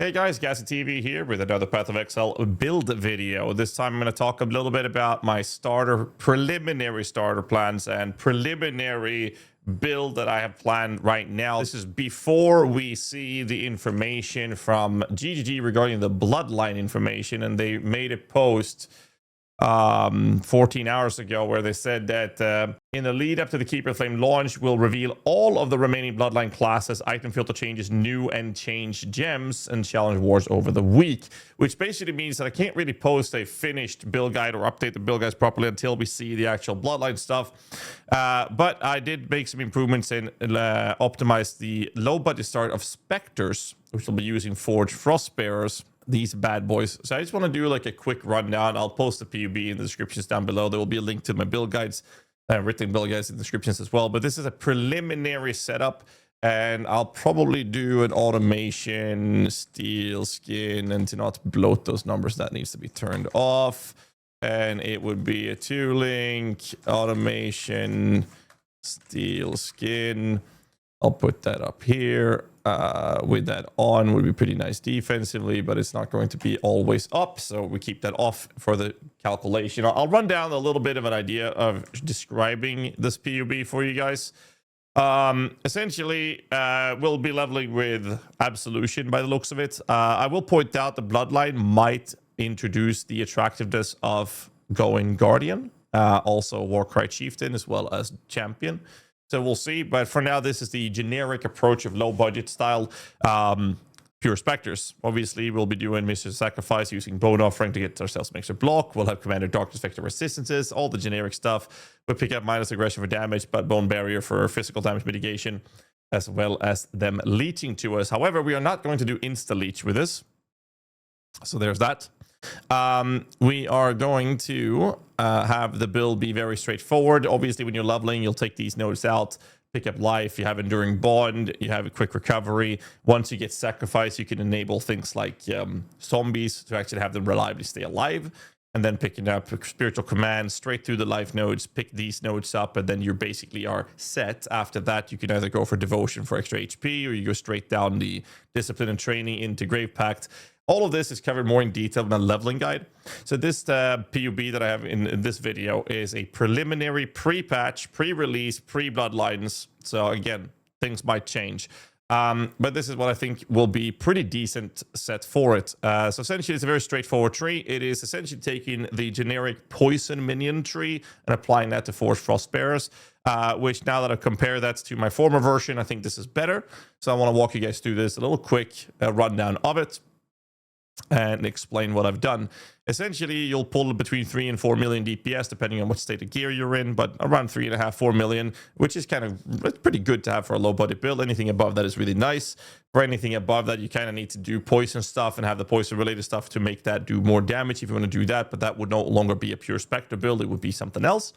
Hey guys, GHAZZY TV here with another Path of Exile build video. This time I'm going to talk a little bit about my preliminary starter plans and preliminary build that I have planned right now. This is before we see the information from GGG regarding the Bloodline information, and they made a post 14 hours ago where they said that in the lead up to the Keeper Flame launch, we'll reveal all of the remaining Bloodline classes, item filter changes, new and changed gems, and challenge wars over the week, which basically means that I can't really post a finished build guide or update the build guides properly until we see the actual Bloodline stuff. But I did make some improvements and optimize the low budget start of Specters, which will be using Forged Frostbearers, these bad boys. So I just want to do like a quick rundown. I'll post the PUB in the descriptions down below. There will be a link to my build guides, written build guides in the descriptions as well. But this is a preliminary setup, and I'll probably do an automation, steel skin, and to not bloat those numbers, that needs to be turned off. And it would be a 2-link automation, steel skin. I'll put that up here. With that on would be pretty nice defensively, but it's not going to be always up, so we keep that off for the calculation. I'll run down a little bit of an idea of describing this PUB for you guys. Essentially, we'll be leveling with Absolution by the looks of it. I will point out the Bloodline might introduce the attractiveness of going Guardian, also Warcry Chieftain as well as Champion. So we'll see, but for now, this is the generic approach of low budget style pure Specters. Obviously, we'll be doing Mr. Sacrifice using Bone Offering to get ourselves an extra block. We'll have Commander Darkness Vector Resistances, all the generic stuff. We'll pick up minus aggression for damage, but Bone Barrier for physical damage mitigation, as well as them leeching to us. However, we are not going to do insta-leech with this. So there's that. We are going to have the build be very straightforward. Obviously, when you're leveling, you'll take these nodes out, pick up life, you have Enduring Bond, you have a quick recovery. Once you get Sacrifice, you can enable things like zombies to actually have them reliably stay alive. And then picking up Spiritual Command straight through the life nodes, pick these nodes up, and then you basically are set. After that, you can either go for Devotion for extra HP, or you go straight down the Discipline and Training into Grave Pact. All of this is covered more in detail in a leveling guide. So this PUB that I have in this video is a preliminary pre-patch, pre-release, pre-Bloodlines. So again, things might change. But this is what I think will be pretty decent set for it. So essentially, it's a very straightforward tree. It is essentially taking the generic poison minion tree and applying that to Forged Frostbearers, which now that I compare that to my former version, I think this is better. So I want to walk you guys through this, a little quick rundown of it, and explain what I've done. Essentially, you'll pull between 3 and 4 million DPS, depending on what state of gear you're in, but around 3.5, 4 million, which is kind of pretty good to have for a low budget build. Anything above that is really nice. For anything above that, you kind of need to do poison stuff and have the poison related stuff to make that do more damage if you want to do that, but that would no longer be a pure Spectre build. It would be something else.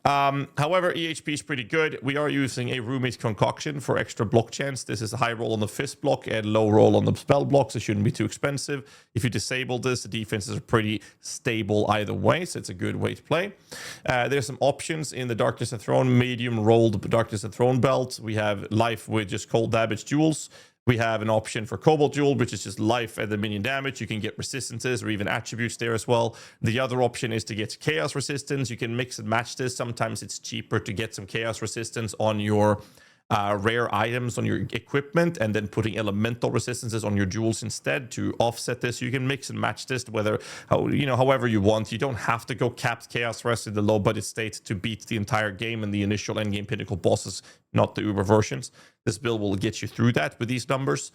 However, EHP is pretty good. We are using a Roommate Concoction for extra block chance. This is a high roll on the fist block and low roll on the spell blocks. It shouldn't be too expensive. If you disable this, the defenses are pretty stable either way, so it's a good way to play. There's some options in the Darkness and Throne medium rolled Darkness and Throne belt. We have life with just cold damage jewels. We have an option for Cobalt Jewel, which is just life and the minion damage. You can get resistances or even attributes there as well. The other option is to get Chaos Resistance. You can mix and match this. Sometimes it's cheaper to get some Chaos Resistance on your rare items on your equipment, and then putting elemental resistances on your jewels instead to offset this. You can mix and match this however you want. You don't have to go capped Chaos Rest in the low budget state to beat the entire game and the initial endgame pinnacle bosses, not the Uber versions. This build will get you through that with these numbers.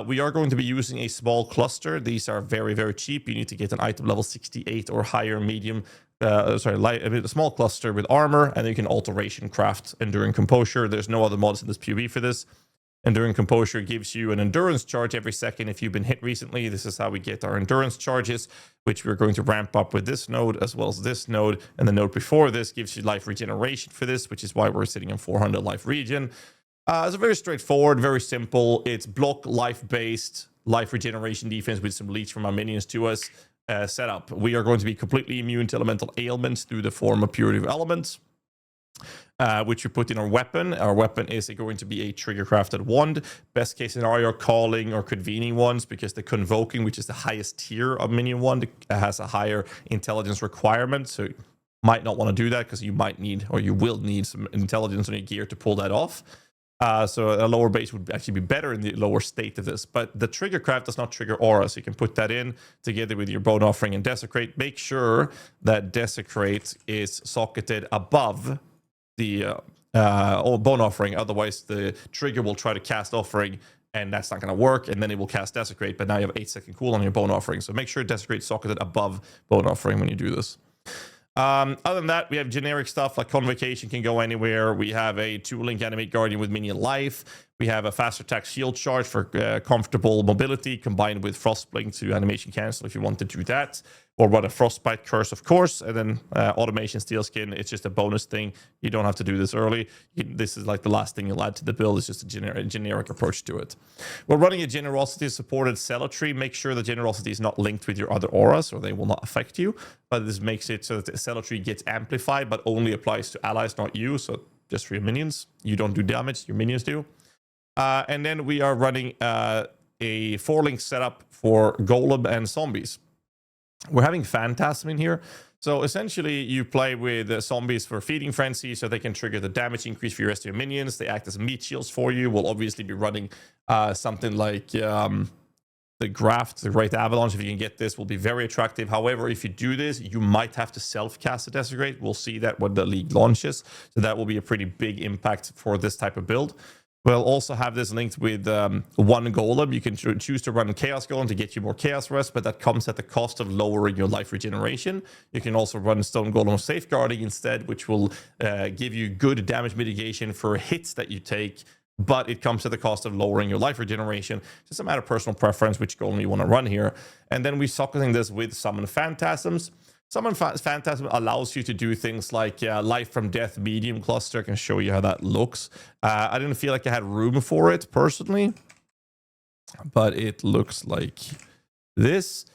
We are going to be using a small cluster. These are very, very cheap. You need to get an item level 68 or higher medium. A small cluster with armor, and then you can alteration craft Enduring Composure. There's no other mods in this PUB for this. Enduring Composure gives you an endurance charge every second if you've been hit recently. This is how we get our endurance charges, which we're going to ramp up with this node as well as this node. And the node before this gives you life regeneration for this, which is why we're sitting on 400 life regen. It's very straightforward, very simple. It's block life-based life regeneration defense with some leech from our minions to us. Setup. We are going to be completely immune to elemental ailments through the form of Purity of Elements. which we put in our weapon. Our weapon is going to be a trigger crafted wand. Best case scenario, calling or convening ones, because the convoking, which is the highest tier of minion wand, has a higher intelligence requirement. So you might not want to do that, because you might need, or you will need, some intelligence on your gear to pull that off. So a lower base would actually be better in the lower state of this. But the trigger craft does not trigger aura, so you can put that in together with your bone offering and desecrate. Make sure that desecrate is socketed above the bone offering, otherwise the trigger will try to cast offering, and that's not going to work, and then it will cast desecrate, but now you have 8-second cooldown on your bone offering. So make sure desecrate socketed above bone offering when you do this. Other than that, we have generic stuff like Convocation can go anywhere. We have a 2-link animate guardian with minion life. We have a fast attack shield charge for comfortable mobility, combined with frostblink to animation cancel if you want to do that, or run a frostbite curse, of course, and then automation steel skin. It's just a bonus thing. You don't have to do this early. This is like the last thing you'll add to the build. It's just a generic approach to it. We're running a generosity supported cemetery. Make sure the generosity is not linked with your other auras, or they will not affect you. But this makes it so that the cemetery gets amplified, but only applies to allies, not you. So just for your minions, you don't do damage, your minions do. And then we are running a 4-link setup for golem and zombies. We're having Phantasm in here. So essentially, you play with zombies for feeding frenzy, so they can trigger the damage increase for your rest of your minions. They act as meat shields for you. We'll obviously be running something like the Graft, the Great Avalanche. If you can get this, will be very attractive. However, if you do this, you might have to self-cast a Desecrate. We'll see that when the league launches. So that will be a pretty big impact for this type of build. We'll also have this linked with 1 golem. You can choose to run Chaos Golem to get you more Chaos Rest, but that comes at the cost of lowering your life regeneration. You can also run Stone Golem Safeguarding instead, which will give you good damage mitigation for hits that you take, but it comes at the cost of lowering your life regeneration. Just a matter of personal preference, which golem you want to run here. And then we're socketing this with Summon Phantasms. Summon Phantasm allows you to do things like Life from Death medium cluster. I can show you how that looks. I didn't feel like I had room for it personally, but it looks like this.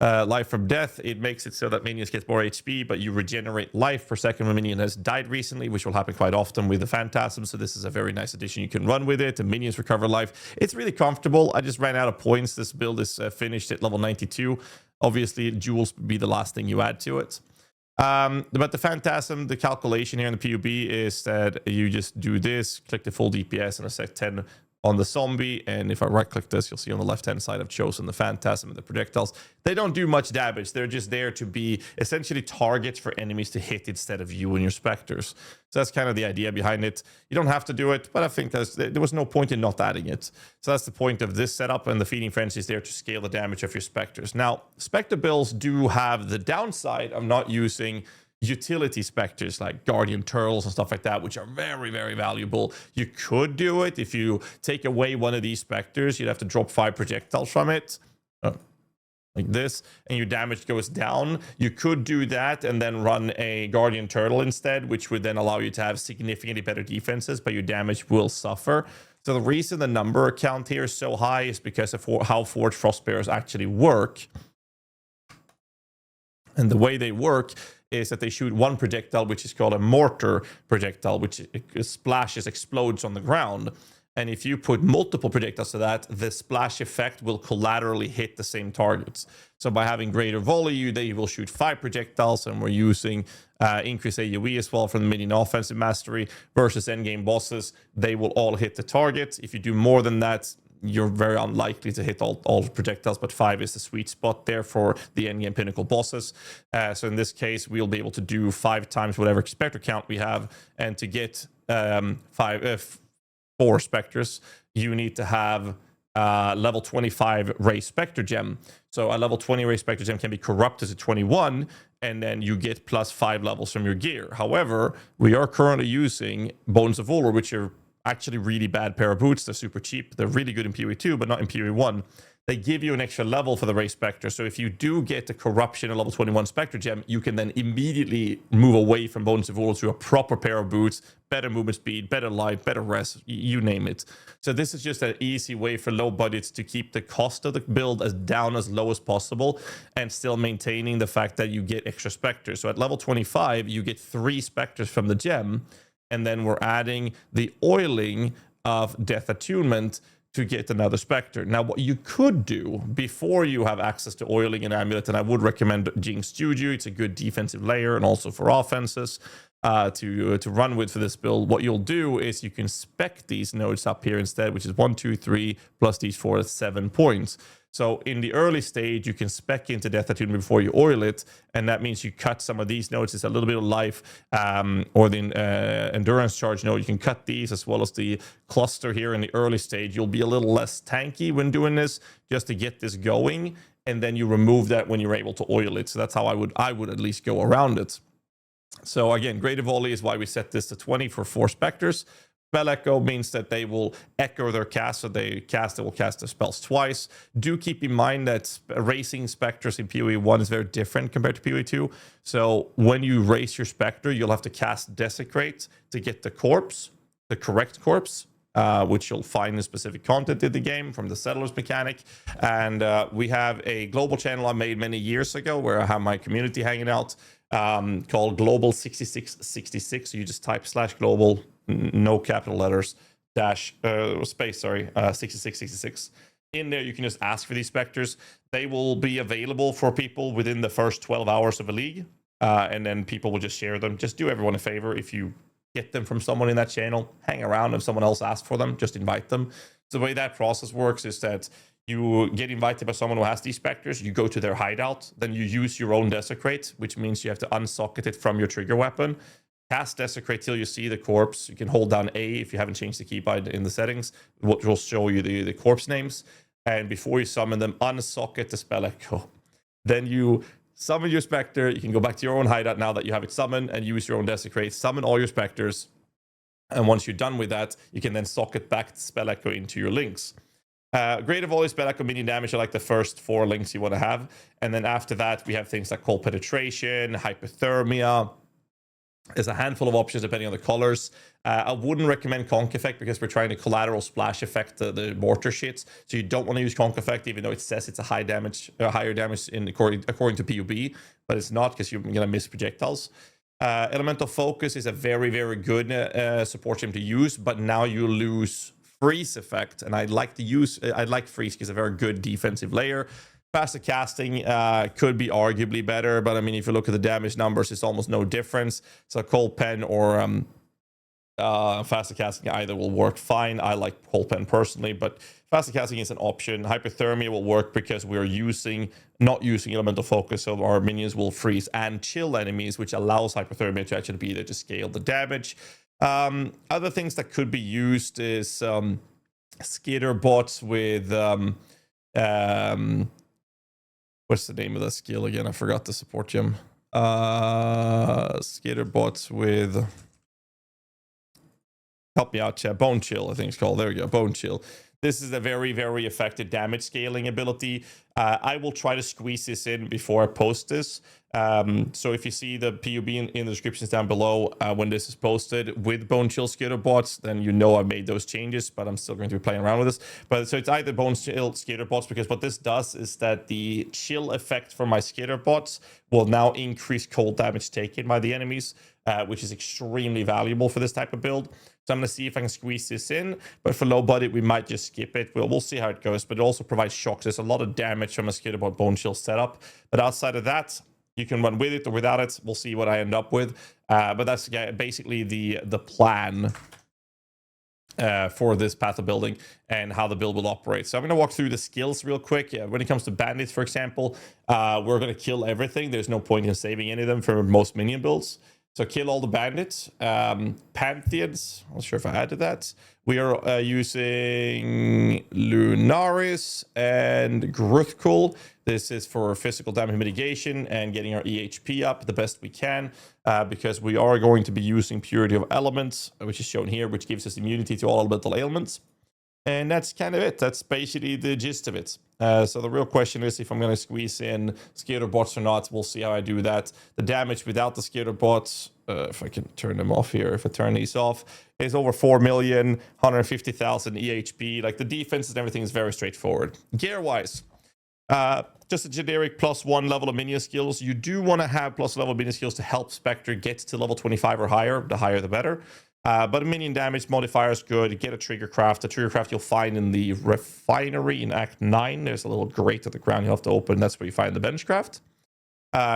Life from Death, it makes it so that minions get more HP, but you regenerate life per second when a minion has died recently, which will happen quite often with the Phantasm. So this is a very nice addition. You can run with it. The minions recover life. It's really comfortable. I just ran out of points. This build is finished at level 92. Obviously, jewels would be the last thing you add to it. But the Phantasm, the calculation here in the PUB is that you just do this, click the full DPS, and a set 10 on the zombie. And if I right click this, you'll see on the left hand side I've chosen the Phantasm and the projectiles. They don't do much damage. They're just there to be essentially targets for enemies to hit instead of you and your specters. So that's kind of the idea behind it. You don't have to do it, but I think there was no point in not adding it. So that's the point of this setup, and the Feeding Frenzy is there to scale the damage of your specters. Now, Specter builds do have the downside of not using utility specters like guardian turtles and stuff like that, which are very, very valuable. You could do it if you take away one of these specters. You'd have to drop 5 projectiles from it, like this, and your damage goes down. You could do that and then run a guardian turtle instead, which would then allow you to have significantly better defenses, but your damage will suffer. So the reason the number count here is so high is because of how Forged Frostbearers actually work. And the way they work is that they shoot 1 projectile, which is called a mortar projectile, which explodes on the ground. And if you put multiple projectiles to that, the splash effect will collaterally hit the same targets. So by having greater volley, they will shoot 5 projectiles, and we're using increased AoE as well from the minion offensive mastery versus endgame bosses. They will all hit the target. If you do more than that, you're very unlikely to hit all projectiles, but 5 is the sweet spot there for the endgame pinnacle bosses. So in this case, we'll be able to do 5 times whatever Specter count we have, and to get 4 Specters, you need to have level 25 Ray Specter Gem. So a level 20 Ray Specter Gem can be corrupted to 21, and then you get plus 5 levels from your gear. However, we are currently using Bones of Valor, which are actually really bad pair of boots. They're super cheap. They're really good in PoE 2, but not in PoE 1. They give you an extra level for the Ray Specter. So if you do get the corruption and level 21 Specter Gem, you can then immediately move away from Bones of Valor to a proper pair of boots, better movement speed, better life, better rest, you name it. So this is just an easy way for low budgets to keep the cost of the build as down as low as possible, and still maintaining the fact that you get extra Specters. So at level 25, you get 3 Specters from the gem. and then we're adding the oiling of Death Attunement to get another Specter. Now, what you could do before you have access to oiling and amulet, and I would recommend Jinx Juju, it's a good defensive layer and also for offenses to run with for this build. What you'll do is you can spec these nodes up here instead, which is 1, 2, 3 plus these 4, that's 7 points. So in the early stage, you can spec into Death Attunement before you oil it, and that means you cut some of these nodes. It's a little bit of life, or the endurance charge node. You can cut these as well as the cluster here in the early stage. You'll be a little less tanky when doing this, just to get this going, and then you remove that when you're able to oil it. So that's how I would at least go around it. So again, Greater Volley is why we set this to 20 for 4 Specters. Spell Echo means that they will echo their cast, so they will cast their spells twice. Do keep in mind that racing Specters in PoE 1 is very different compared to PoE 2. So when you race your Specter, you'll have to cast Desecrate to get the corpse, the correct corpse, which you'll find in specific content in the game from the Settlers mechanic. And we have a global channel I made many years ago where I have my community hanging out, called Global 6666. So you just type /global, no capital letters, space, 6666. In there, you can just ask for these Specters. They will be available for people within the first 12 hours of a league, and then people will just share them. Just do everyone a favor. If you get them from someone in that channel, hang around. If someone else asks for them, just invite them. So the way that process works is that you get invited by someone who has these Specters, you go to their hideout, then you use your own Desecrate, which means you have to unsocket it from your trigger weapon. Cast Desecrate till you see the corpse. You can hold down A if you haven't changed the keybind in the settings, which will show you the corpse names. And before you summon them, unsocket the Spell Echo. Then you summon your Specter. You can go back to your own hideout now that you have it summoned and use your own Desecrate. Summon all your Specters. And once you're done with that, you can then socket back the Spell Echo into your links. Greater Volley, Spell Echo, minion damage are like the first 4 links you want to have. And then after that, we have things like Cold Penetration, Hypothermia. There's a handful of options depending on the colors. I wouldn't recommend Conk Effect because we're trying to collateral splash effect the mortar shits. So you don't want to use Conk Effect, even though it says it's a higher damage according to PUB, but it's not because you're going to miss projectiles. Elemental Focus is a very, very good support gem to use, but now you lose Freeze effect, and I'd like Freeze because it's a very good defensive layer. Faster casting could be arguably better, but I mean, if you look at the damage numbers, it's almost no difference. So Cold Pen or faster casting either will work fine. I like Cold Pen personally, but faster casting is an option. Hypothermia will work because we're not using Elemental Focus, so our minions will freeze and chill enemies, which allows Hypothermia to actually be there to scale the damage. Other things that could be used is skitter bots with what's the name of that skill again? I forgot the support gem. Skitter bots with, help me out, chat. Bone Chill, I think it's called. There we go, Bone Chill. This is a very, very effective damage scaling ability. I will try to squeeze this in before I post this. So if you see the PUB in the descriptions down below when this is posted with Bone Chill Skitter bots, then you know I made those changes, but I'm still going to be playing around with this. But so it's either Bone Chill Skitter bots, because what this does is that the chill effect for my Skitter bots will now increase cold damage taken by the enemies, which is extremely valuable for this type of build. So I'm going to see if I can squeeze this in, but for low budget, we might just skip it. We'll see how it goes, but it also provides shocks. There's a lot of damage from a Skitterbot Bone Chill setup, but outside of that, you can run with it or without it. We'll see what I end up with, but that's basically the plan for this path of building and how the build will operate. So I'm going to walk through the skills real quick. When it comes to bandits, for example, we're going to kill everything. There's no point in saving any of them for most minion builds. So kill all the bandits. Pantheons, I'm not sure if I added that. We are using Lunaris and Gruthkul. This is for physical damage mitigation and getting our EHP up the best we can, because we are going to be using Purity of Elements, which is shown here, which gives us immunity to all elemental ailments. And that's kind of it. That's basically the gist of it. So the real question is if I'm going to squeeze in Skitter bots or not. We'll see how I do that. The damage without the Skitter bots, if I can turn them off here, if I turn these off, is over 4 million, 150,000 EHP. Like the defense and everything is very straightforward. Gear-wise, just a generic +1 level of minion skills. You do want to have +1 level minion skills to help Spectre get to level 25 or higher. The higher, the better. But minion damage modifier is good. Get a trigger craft. The trigger craft you'll find in the refinery in Act 9. There's a little grate at the ground you have to open. That's where you find the bench craft.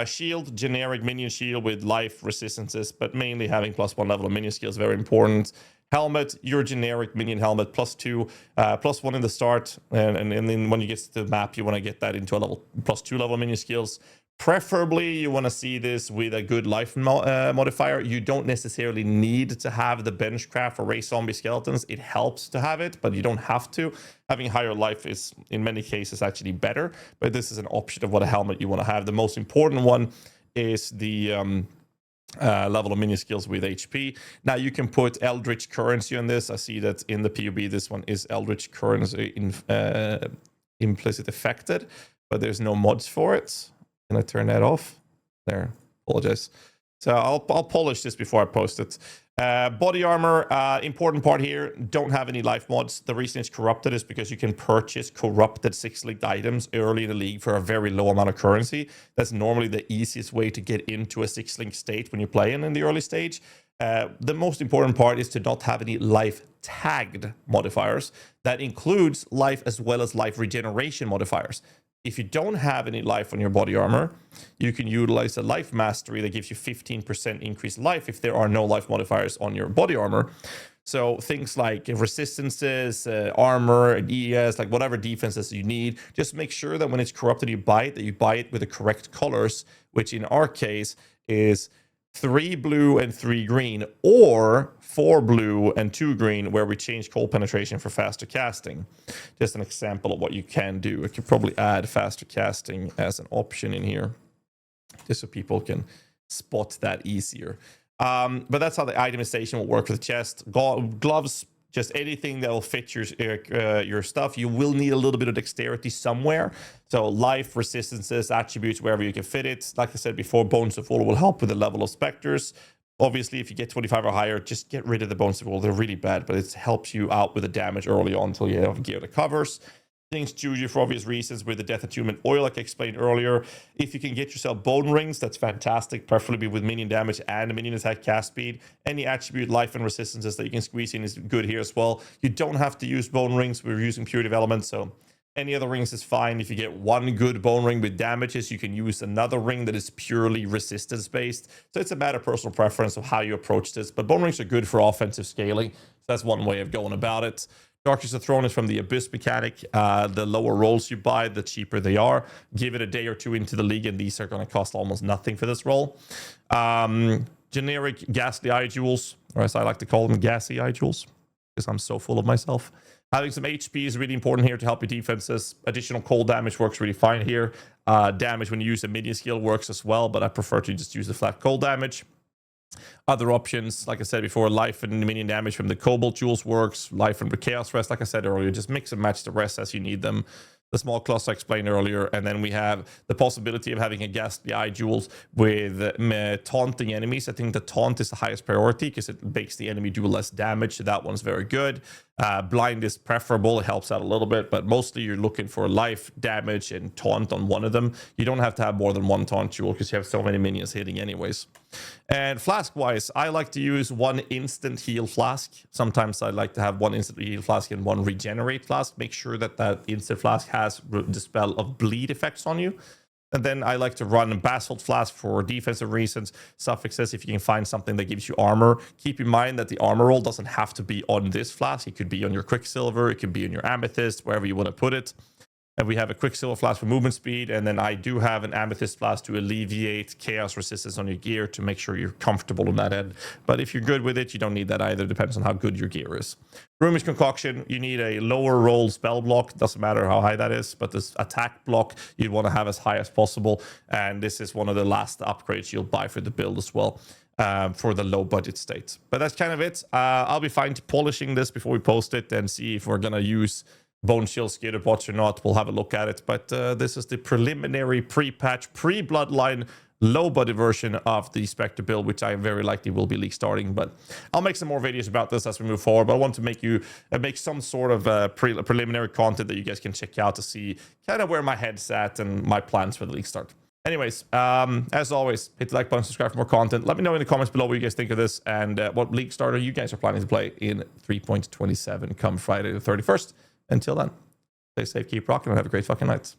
Shield, generic minion shield with life resistances, but mainly having +1 level of minion skill is very important. Helmet, your generic minion helmet, +2, +1 in the start, and then when you get to the map, you want to get that into a level +2 level minion skills. Preferably, you want to see this with a good life modifier. You don't necessarily need to have the bench craft for race zombie skeletons. It helps to have it, but you don't have to. Having higher life is, in many cases, actually better. But this is an option of what a helmet you want to have. The most important one is the level of minion skills with HP. Now, you can put Eldritch Currency on this. I see that in the PoB, this one is Eldritch Currency implicit affected, but there's no mods for it. Can I turn that off? There, apologize. So I'll polish this before I post it. Body armor, important part here, don't have any life mods. The reason it's corrupted is because you can purchase corrupted 6-linked items early in the league for a very low amount of currency. That's normally the easiest way to get into a 6-link state when you're playing in the early stage. The most important part is to not have any life tagged modifiers. That includes life as well as life regeneration modifiers. If you don't have any life on your body armor, you can utilize a life mastery that gives you 15% increased life if there are no life modifiers on your body armor. So things like resistances, armor, and ES, like whatever defenses you need, just make sure that when it's corrupted, you buy it, that you buy it with the correct colors, which in our case is 3 blue and 3 green, or 4 blue and 2 green, where we change cold penetration for faster casting. Just an example of what you can do. I could probably add faster casting as an option in here, just so people can spot that easier. But that's how the itemization will work for the chest. Gloves, just anything that will fit your stuff. You will need a little bit of dexterity somewhere. So life, resistances, attributes, wherever you can fit it. Like I said before, Bones of Wool will help with the level of Specters. Obviously, if you get 25 or higher, just get rid of the Bones of Wool. They're really bad, but it helps you out with the damage early on until you have gear that covers. Things choose you for obvious reasons with the Death Attunement oil, like I explained earlier. If you can get yourself bone rings, that's fantastic, preferably with minion damage and minion attack cast speed. Any attribute, life, and resistances that you can squeeze in is good here as well. You don't have to use bone rings. We're using pure development, so any other rings is fine. If you get one good bone ring with damages, you can use another ring that is purely resistance based. So it's a matter of personal preference of how you approach this. But bone rings are good for offensive scaling. So that's one way of going about it. Darkness of Throne is from the Abyss mechanic. The lower rolls you buy, the cheaper they are. Give it a day or two into the league, and these are going to cost almost nothing for this roll. Generic ghastly eye jewels, or as I like to call them, gassy eye jewels, because I'm so full of myself. Having some HP is really important here to help your defenses. Additional cold damage works really fine here. Damage when you use a minion skill works as well, but I prefer to just use the flat cold damage. Other options, like I said before, life and minion damage from the Cobalt Jewels works. Life and Chaos Rest, like I said earlier, just mix and match the rest as you need them. The small cluster I explained earlier, and then we have the possibility of having a ghastly eye jewels with taunting enemies. I think the taunt is the highest priority because it makes the enemy do less damage, so that one's very good. Blind is preferable, it helps out a little bit, but mostly you're looking for life, damage, and taunt on one of them. You don't have to have more than one taunt jewel because you have so many minions hitting anyways. And flask wise, I like to use one instant heal flask. Sometimes I like to have one instant heal flask and one regenerate flask. Make sure that that instant flask has the spell of bleed effects on you. And then I like to run a basalt flask for defensive reasons. Suffixes, if you can find something that gives you armor. Keep in mind that the armor roll doesn't have to be on this flask. It could be on your quicksilver, it could be on your amethyst, wherever you want to put it. And we have a quicksilver flask for movement speed, and then I do have an amethyst flask to alleviate chaos resistance on your gear to make sure you're comfortable on that end. But if you're good with it, you don't need that either. Depends on how good your gear is. Rumish Concoction, you need a lower roll spell block. Doesn't matter how high that is, but this attack block you'd want to have as high as possible. And this is one of the last upgrades you'll buy for the build as well. For the low budget state. But that's kind of it. I'll be fine to polishing this before we post it and see if we're going to use Bone Shield Skater bots or not. We'll have a look at it. But this is the preliminary pre-patch, pre-Bloodline, low-budget version of the Specter build, which I am very likely will be league starting. But I'll make some more videos about this as we move forward. But I want to make some sort of preliminary content that you guys can check out to see kind of where my head's at and my plans for the league start. Anyways, as always, hit the like button, subscribe for more content. Let me know in the comments below what you guys think of this and what league starter you guys are planning to play in 3.27 come Friday the 31st. Until then, stay safe, keep rocking, and have a great fucking night.